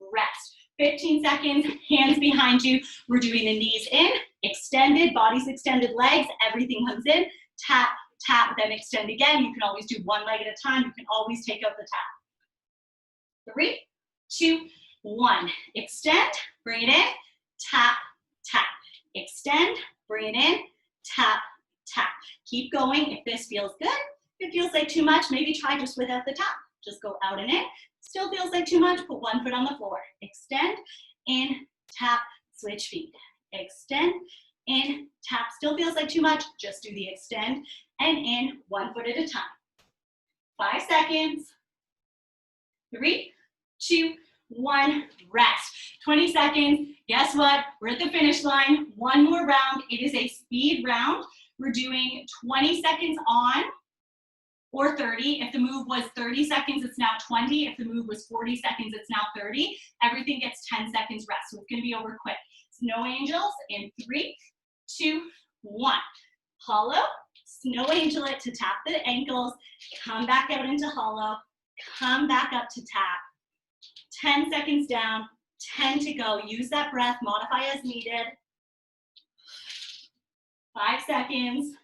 Rest. 15 seconds, hands behind you. We're doing the knees in, extended, body's extended, legs, everything comes in. Tap, tap, then extend again. You can always do one leg at a time. You can always take out the tap. 3, 2, 1. Extend, bring it in, tap, tap. Extend, bring it in, tap, tap. Keep going if this feels good. If it feels like too much, maybe try just without the tap. Just go out and in. Still feels like too much, put one foot on the floor. Extend, in, tap, switch feet. Extend, in, tap. Still feels like too much, just do the extend and in, 1 foot at a time. 5 seconds. 3, 2, 1, rest. 20 seconds. Guess what? We're at the finish line. One more round. It is a speed round. We're doing 20 seconds on or 30. If the move was 30 seconds, it's now 20. If the move was 40 seconds, it's now 30. Everything gets 10 seconds rest. So it's going to be over quick. Snow angels in 3, 2, 1. Hollow. Snow angel it to tap the ankles. Come back out into hollow. Come back up to tap. 10 seconds down, 10 to go. Use that breath, modify as needed. 5 seconds.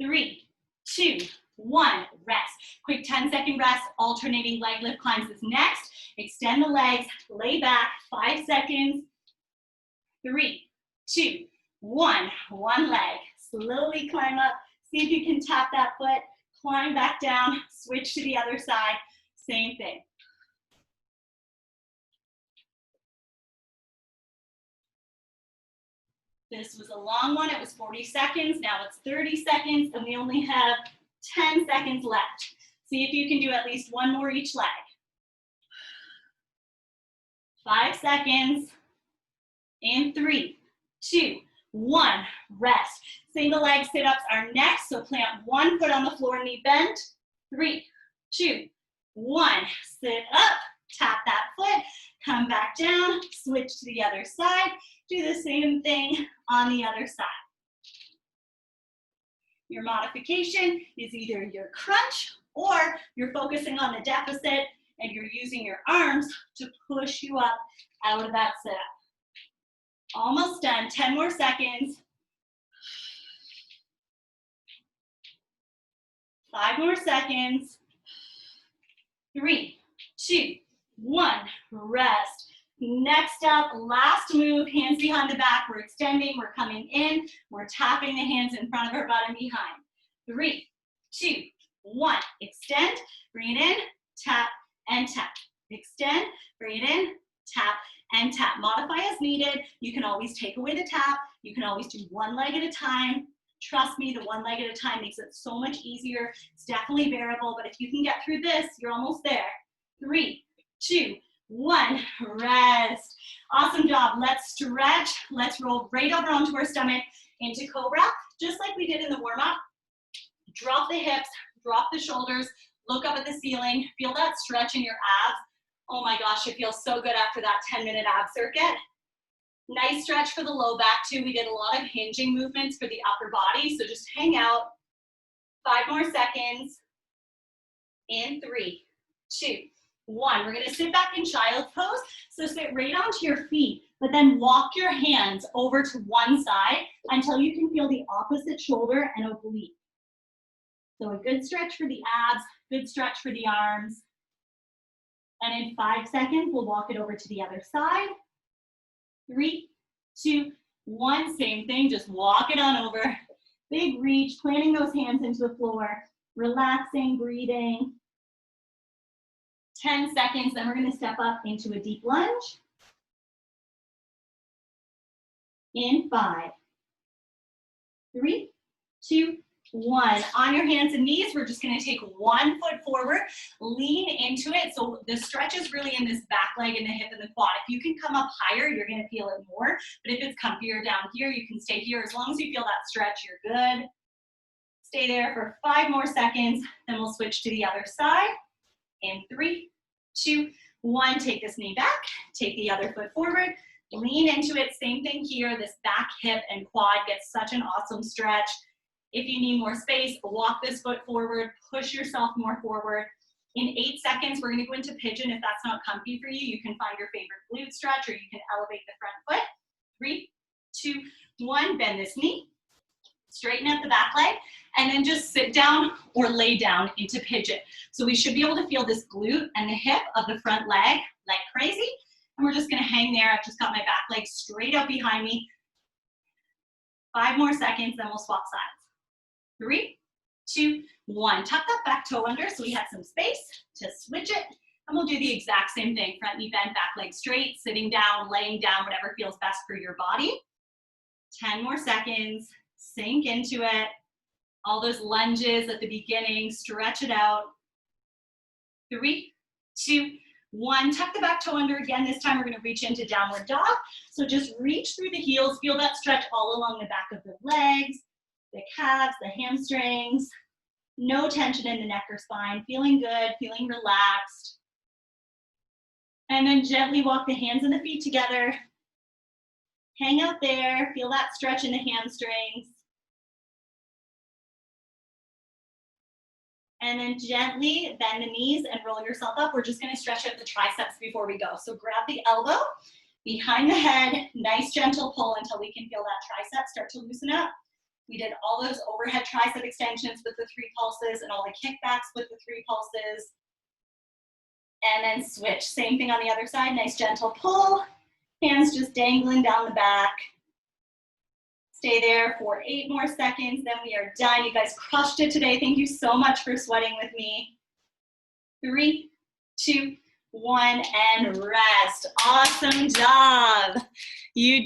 3, 2, 1, rest. Quick 10-second rest, alternating leg lift climbs is next. Extend the legs, lay back, 5 seconds. 3, 2, 1, one leg. Slowly climb up. See if you can tap that foot, climb back down, switch to the other side, same thing. This was a long one, it was 40 seconds, now it's 30 seconds, and we only have 10 seconds left. See if you can do at least one more each leg. 5 seconds. In 3, 2, 1, rest. Single leg sit-ups are next, so plant one foot on the floor, knee bent. 3, 2, 1, sit up, tap that foot, come back down, switch to the other side, do the same thing on the other side. Your modification is either your crunch or you're focusing on the deficit and you're using your arms to push you up out of that sit-up. Almost done, 10 more seconds. 5 more seconds. 3, 2, 1, rest. Next up, last move, hands behind the back. We're extending, we're coming in, we're tapping the hands in front of our butt and behind. 3, 2, 1, extend, bring it in, tap, and tap. Extend, bring it in, tap, and tap. Modify as needed. You can always take away the tap. You can always do one leg at a time. Trust me, the one leg at a time makes it so much easier. It's definitely bearable, but if you can get through this, you're almost there. 3, 2, 1, rest. Awesome job. Let's stretch. Let's roll right over onto our stomach into Cobra, just like we did in the warm-up. Drop the hips, drop the shoulders, look up at the ceiling, feel that stretch in your abs. Oh my gosh, it feels so good after that 10-minute ab circuit. Nice stretch for the low back too. We did a lot of hinging movements for the upper body, so just hang out. 5 more seconds. In 3, 2, 1. We're gonna sit back in child's pose. So sit right onto your feet, but then walk your hands over to one side until you can feel the opposite shoulder and oblique. So a good stretch for the abs, good stretch for the arms. And in 5 seconds, we'll walk it over to the other side. 3, 2, 1, same thing, just walk it on over. Big reach, planting those hands into the floor, relaxing, breathing. 10 seconds, then we're gonna step up into a deep lunge. In 5, 3, 2, 1. On your hands and knees, we're just gonna take one foot forward, lean into it. So the stretch is really in this back leg and the hip and the quad. If you can come up higher, you're gonna feel it more. But if it's comfier down here, you can stay here. As long as you feel that stretch, you're good. Stay there for 5 more seconds, then we'll switch to the other side. In 3, 2, 1, take this knee back, take the other foot forward, lean into it. Same thing here, this back, hip, and quad gets such an awesome stretch. If you need more space, walk this foot forward, push yourself more forward. In 8 seconds, we're gonna go into pigeon. If that's not comfy for you, you can find your favorite glute stretch or you can elevate the front foot. 3, 2, 1, bend this knee, straighten out the back leg, and then just sit down or lay down into pigeon. So we should be able to feel this glute and the hip of the front leg like crazy. And we're just gonna hang there. I've just got my back leg straight up behind me. 5 more seconds, then we'll swap sides. 3, 2, 1. Tuck that back toe under so we have some space to switch it. And we'll do the exact same thing. Front knee bent, back leg straight, sitting down, laying down, whatever feels best for your body. 10 more seconds. Sink into it. All those lunges at the beginning, stretch it out. 3, 2, 1. Tuck the back toe under again. This time we're going to reach into downward dog. So just reach through the heels. Feel that stretch all along the back of the legs, the calves, the hamstrings. No tension in the neck or spine. Feeling good, feeling relaxed. And then gently walk the hands and the feet together. Hang out there. Feel that stretch in the hamstrings. And then gently bend the knees and roll yourself up. We're just gonna stretch out the triceps before we go. So grab the elbow behind the head, nice gentle pull until we can feel that tricep start to loosen up. We did all those overhead tricep extensions with the 3 pulses and all the kickbacks with the 3 pulses. And then switch. Same thing on the other side, nice gentle pull. Hands just dangling down the back. Stay there for 8 more seconds, then we are done. You guys crushed it today. Thank you so much for sweating with me. 3, 2, 1, and rest. Awesome job. You